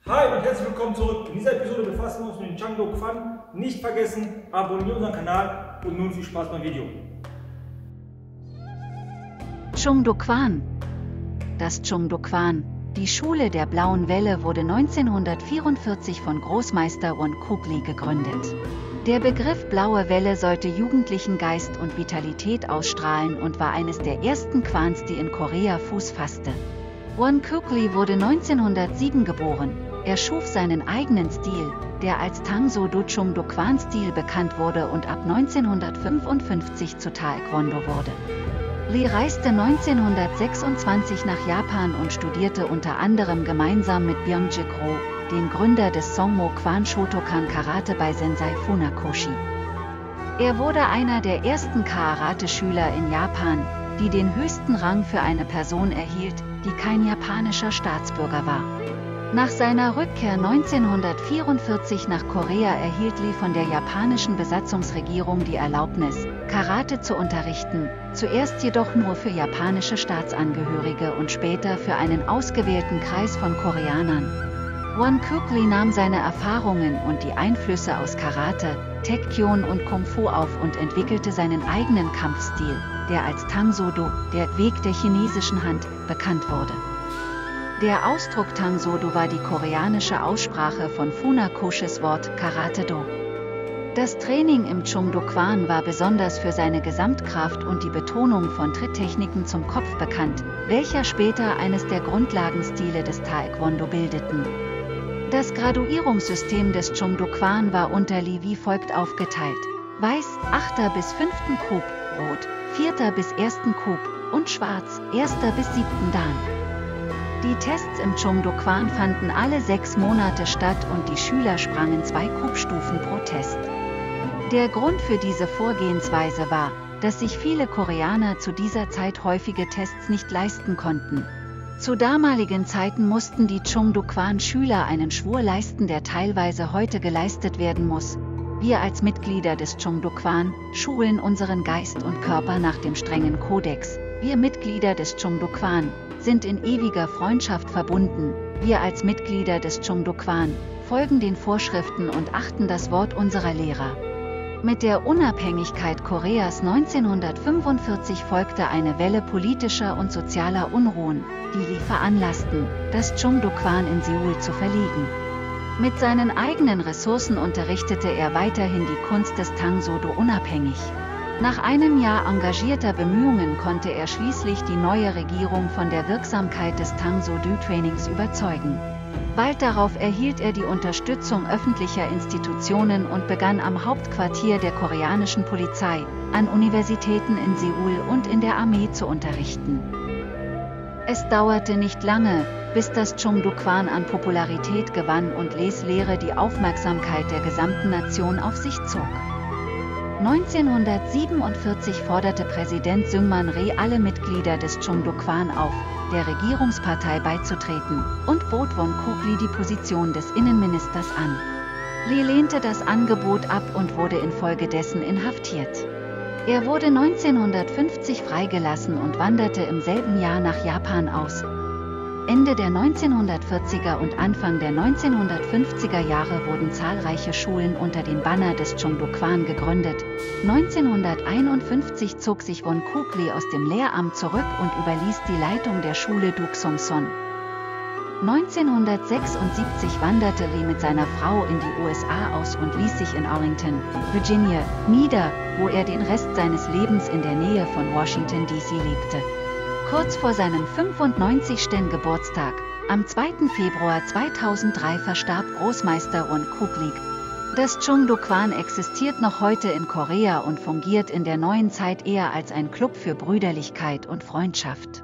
Hi und herzlich willkommen zurück. In dieser Episode befassen wir uns mit dem Chang-Do Kwan. Nicht vergessen, abonnieren unseren Kanal und nun viel Spaß beim Video. Chang-Do Kwan. Das Chang-Do Kwan, die Schule der Blauen Welle, wurde 1944 von Großmeister Won Kuk Lee gegründet. Der Begriff Blaue Welle sollte jugendlichen Geist und Vitalität ausstrahlen und war eines der ersten Kwans, die in Korea Fuß fasste. Won Kuk Lee wurde 1907 geboren. Er schuf seinen eigenen Stil, der als Tangso-do Chang-Do Kwan-Stil bekannt wurde und ab 1955 zu Taekwondo wurde. Lee reiste 1926 nach Japan und studierte unter anderem gemeinsam mit Byung-Jik Roh, dem Gründer des Songmo Kwan Shotokan Karate bei Sensei Funakoshi. Er wurde einer der ersten Karate-Schüler in Japan, die den höchsten Rang für eine Person erhielt, die kein japanischer Staatsbürger war. Nach seiner Rückkehr 1944 nach Korea erhielt Lee von der japanischen Besatzungsregierung die Erlaubnis, Karate zu unterrichten, zuerst jedoch nur für japanische Staatsangehörige und später für einen ausgewählten Kreis von Koreanern. Won Kuk Lee nahm seine Erfahrungen und die Einflüsse aus Karate, Taekwondo und Kung Fu auf und entwickelte seinen eigenen Kampfstil, der als Tangso-do, der Weg der chinesischen Hand, bekannt wurde. Der Ausdruck Tangso-do war die koreanische Aussprache von Funakoshis Wort Karate-do. Das Training im Chang-Do Kwan war besonders für seine Gesamtkraft und die Betonung von Tritttechniken zum Kopf bekannt, welcher später eines der Grundlagenstile des Taekwondo bildeten. Das Graduierungssystem des Chang-Do Kwan war unter Lee wie folgt aufgeteilt: Weiß, 8. bis 5. Kub, Rot, 4. bis 1. Kub und Schwarz, 1. bis 7. Dan. Die Tests im Chang-Do Kwan fanden alle 6 Monate statt und die Schüler sprangen 2 Kubstufen pro Test. Der Grund für diese Vorgehensweise war, dass sich viele Koreaner zu dieser Zeit häufige Tests nicht leisten konnten. Zu damaligen Zeiten mussten die Chang-Do Kwan-Schüler einen Schwur leisten, der teilweise heute geleistet werden muss. Wir als Mitglieder des Chang-Do Kwan schulen unseren Geist und Körper nach dem strengen Kodex. Wir Mitglieder des Chang-Do Kwan sind in ewiger Freundschaft verbunden. Wir als Mitglieder des Chang-Do Kwan folgen den Vorschriften und achten das Wort unserer Lehrer. Mit der Unabhängigkeit Koreas 1945 folgte eine Welle politischer und sozialer Unruhen, die Lee veranlassten, das Chang-Do Kwan in Seoul zu verlegen. Mit seinen eigenen Ressourcen unterrichtete er weiterhin die Kunst des Tangso-do unabhängig. Nach einem Jahr engagierter Bemühungen konnte er schließlich die neue Regierung von der Wirksamkeit des Tangso-do-Trainings überzeugen. Bald darauf erhielt er die Unterstützung öffentlicher Institutionen und begann am Hauptquartier der koreanischen Polizei, an Universitäten in Seoul und in der Armee zu unterrichten. Es dauerte nicht lange, bis das Chang-Do Kwan an Popularität gewann und Lees Lehre die Aufmerksamkeit der gesamten Nation auf sich zog. 1947 forderte Präsident Syngman Rhee alle Mitglieder des Chang-Do Kwan auf, der Regierungspartei beizutreten, und bot Won Kuk Lee die Position des Innenministers an. Lee lehnte das Angebot ab und wurde infolgedessen inhaftiert. Er wurde 1950 freigelassen und wanderte im selben Jahr nach Japan aus. Ende der 1940er und Anfang der 1950er Jahre wurden zahlreiche Schulen unter dem Banner des Chang-Do Kwan gegründet. 1951 zog sich Won Kuk Lee aus dem Lehramt zurück und überließ die Leitung der Schule Duksong-son. 1976 wanderte Lee mit seiner Frau in die USA aus und ließ sich in Arlington, Virginia, nieder, wo er den Rest seines Lebens in der Nähe von Washington D.C. lebte. Kurz vor seinem 95. Geburtstag, am 2. Februar 2003 verstarb Großmeister Won Kuk Lee. Das Chang-Do Kwan existiert noch heute in Korea und fungiert in der neuen Zeit eher als ein Club für Brüderlichkeit und Freundschaft.